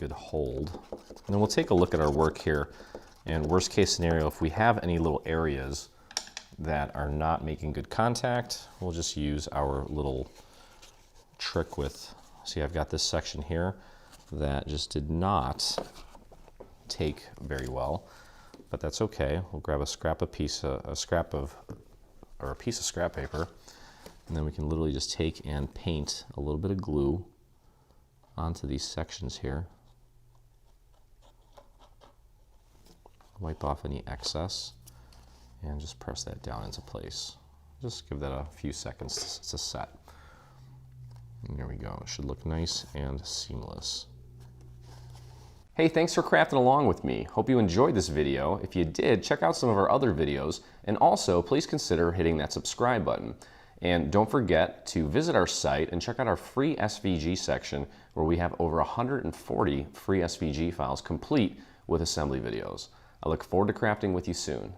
good hold. And then we'll take a look at our work here. And worst case scenario, if we have any little areas that are not making good contact, we'll just use our little trick with, see, I've got this section here that just did not take very well, but that's okay. We'll grab a piece of scrap paper, and then we can literally just take and paint a little bit of glue onto these sections here. Wipe off any excess and just press that down into place. Just give that a few seconds to set. And there we go. It should look nice and seamless. Hey, thanks for crafting along with me. Hope you enjoyed this video. If you did, check out some of our other videos, and also please consider hitting that subscribe button. And don't forget to visit our site and check out our free SVG section, where we have over 140 free SVG files complete with assembly videos. I look forward to crafting with you soon.